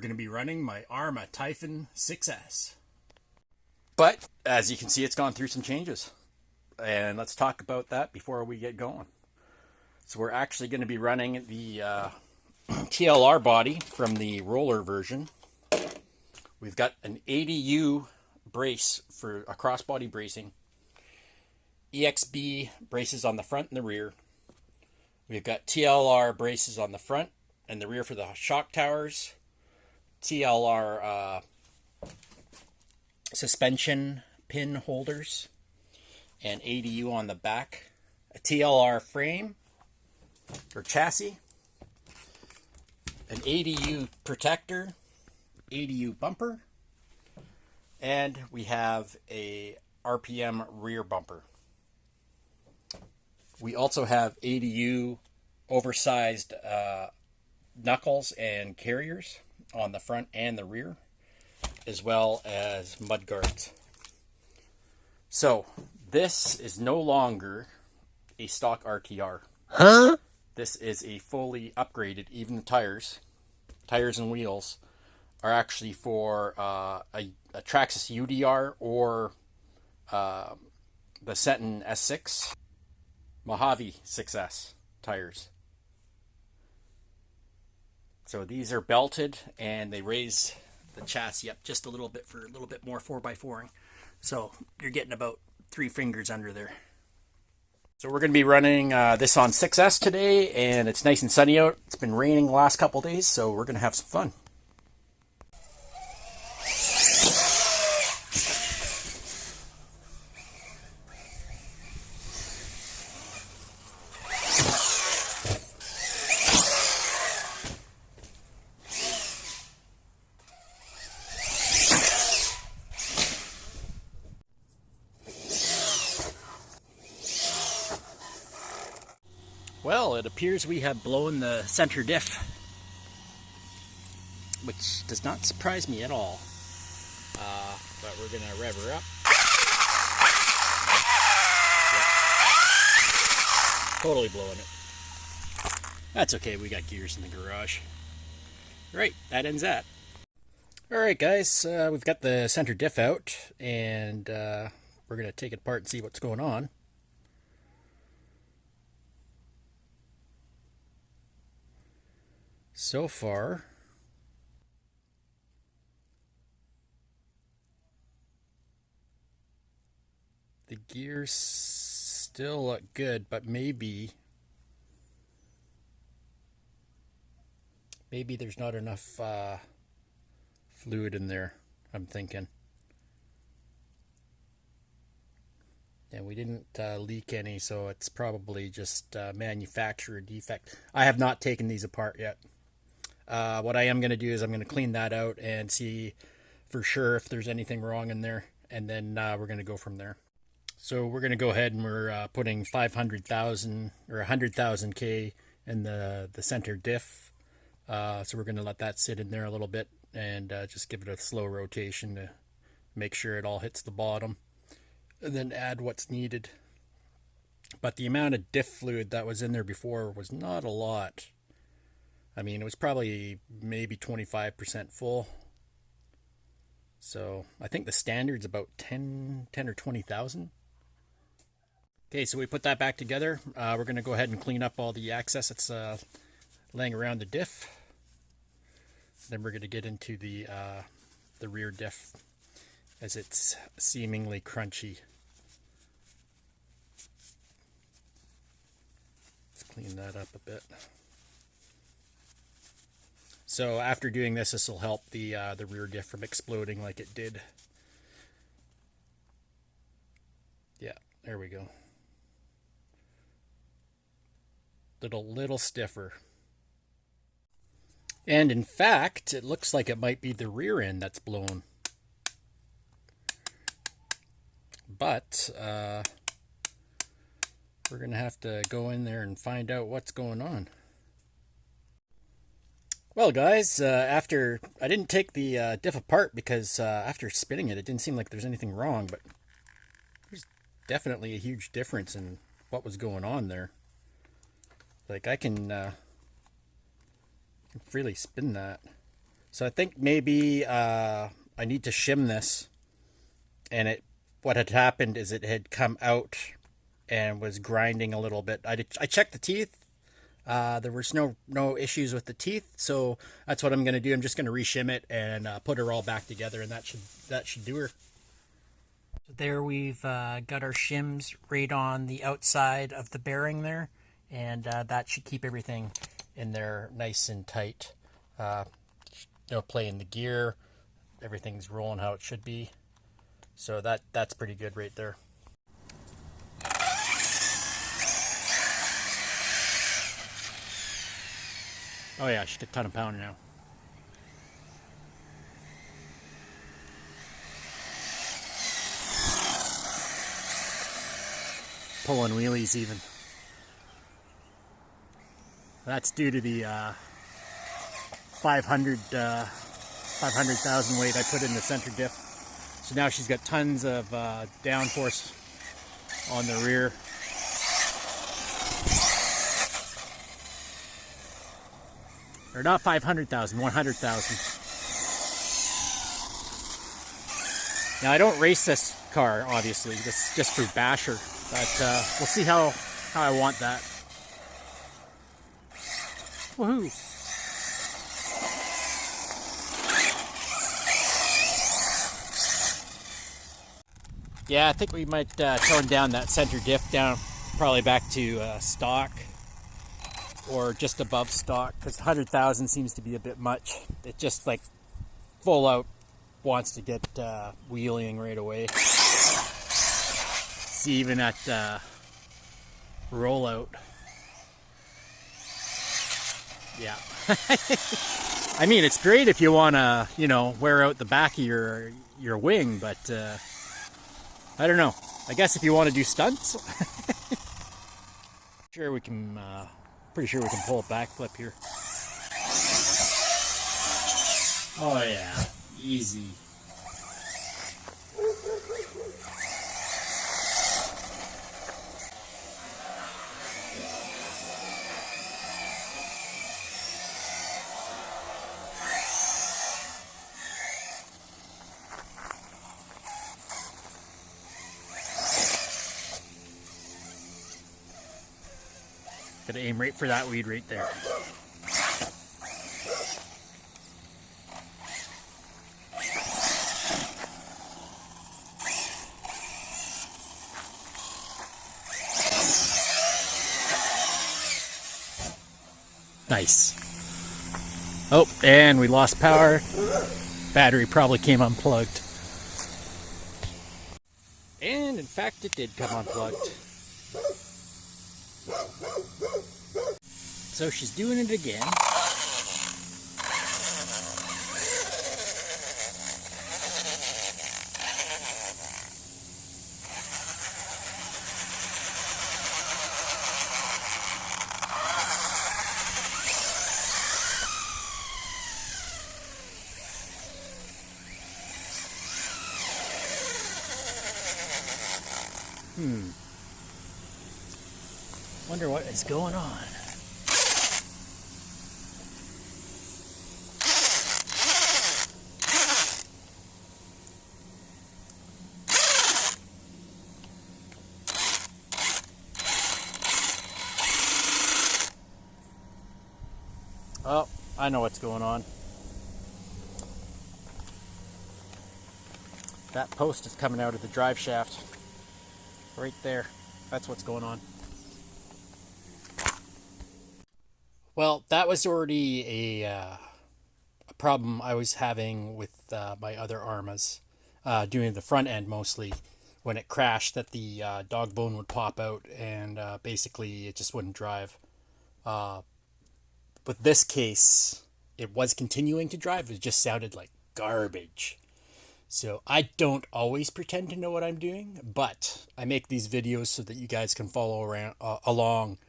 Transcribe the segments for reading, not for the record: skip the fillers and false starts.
going to be running my Arrma Typhon 6S. But as you can see, it's gone through some changes. And let's talk about that before we get going. So we're actually going to be running the TLR body from the roller version. We've got an ADU brace for a crossbody bracing, EXB braces on the front and the rear. We've got TLR braces on the front and the rear for the shock towers, TLR suspension pin holders, and ADU on the back, a TLR frame or chassis, an ADU protector, ADU bumper, and we have a RPM rear bumper. We also have ADU oversized knuckles and carriers on the front and the rear, as well as mud guards. So this is no longer a stock RTR. Huh? This is a fully upgraded, even the tires and wheels are actually for a Traxxas UDR or the Senton S6 Mojave 6S tires. So these are belted and they raise the chassis up just a little bit for a little bit more 4x4ing. So you're getting about 3 fingers under there. So we're going to be running this on 6S today, and it's nice and sunny out. It's been raining the last couple days, so we're going to have some fun. Well, it appears we have blown the center diff, which does not surprise me at all. But we're going to rev her up. Yep. Totally blowing it. That's okay, we got gears in the garage. Right, that ends that. Alright guys, we've got the center diff out, and we're going to take it apart and see what's going on. So far, the gears still look good, but maybe there's not enough fluid in there, I'm thinking. And we didn't leak any, so it's probably just manufacturer defect. I have not taken these apart yet. What I am going to do is I'm going to clean that out and see for sure if there's anything wrong in there, and then we're going to go from there. So we're going to go ahead and we're putting 500,000 or 100,000 K in the center diff. So we're going to let that sit in there a little bit and just give it a slow rotation to make sure it all hits the bottom, and then add what's needed. But the amount of diff fluid that was in there before was not a lot. I mean, it was probably maybe 25% full. So I think the standard's about 10 or 20,000. Okay, so we put that back together. We're going to go ahead and clean up all the excess that's laying around the diff. Then we're going to get into the rear diff, as it's seemingly crunchy. Let's clean that up a bit. So after doing this, this will help the rear diff from exploding like it did. Yeah, there we go. Little stiffer. And in fact, it looks like it might be the rear end that's blown. But we're going to have to go in there and find out what's going on. Well guys, I didn't take the diff apart because after spinning it, it didn't seem like there's anything wrong, but there's definitely a huge difference in what was going on there. Like I can freely spin that. So I think maybe I need to shim this. And what had happened is it had come out and was grinding a little bit. I checked the teeth. There was no issues with the teeth, so that's what I'm going to do. I'm just going to reshim it and put her all back together, and that should do her. So there we've got our shims right on the outside of the bearing there, and that should keep everything in there nice and tight. Playing the gear, everything's rolling how it should be. So that's pretty good right there. Oh yeah, she's a ton of pound now. Pulling wheelies even. That's due to the 500,000 weight I put in the center diff. So now she's got tons of downforce on the rear. Or not 500,000, 100,000. Now I don't race this car, obviously, just for basher, but we'll see how I want that. Woohoo! Yeah, I think we might tone down that center diff down, probably back to stock or just above stock, because 100,000 seems to be a bit much. It just like full out wants to get wheeling right away. See, even at rollout. Yeah. I mean, it's great if you want to, wear out the back of your wing, but I don't know. I guess if you want to do stunts, sure we can. Pretty sure we can pull a backflip here. Oh yeah, easy. Gotta aim right for that weed right there. Nice. Oh, and we lost power. Battery probably came unplugged. And in fact, it did come unplugged. So she's doing it again. Wonder what is going on. Oh, I know what's going on. That post is coming out of the drive shaft. Right there. That's what's going on. Well, that was already a problem I was having with my other Arrmas, doing the front end mostly. When it crashed, that the dog bone would pop out, and basically it just wouldn't drive. With this case, it was continuing to drive. It just sounded like garbage. So I don't always pretend to know what I'm doing, but I make these videos so that you guys can follow around along,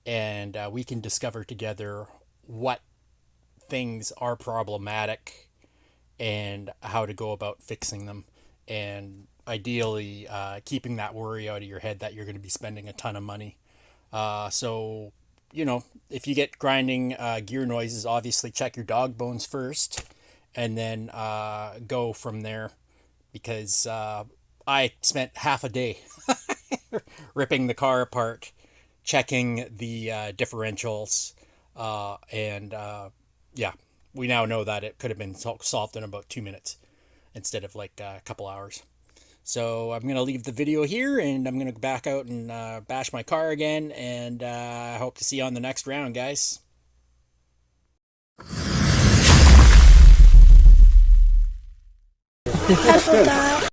and we can discover together what things are problematic and how to go about fixing them, and ideally keeping that worry out of your head that you're going to be spending a ton of money. So if you get grinding gear noises, obviously check your dog bones first, and then go from there, because I spent half a day ripping the car apart, checking the differentials, and yeah, we now know that it could have been solved in about 2 minutes instead of like a couple hours. So I'm going to leave the video here, and I'm going to go back out and bash my car again, and I hope to see you on the next round, guys. I forgot.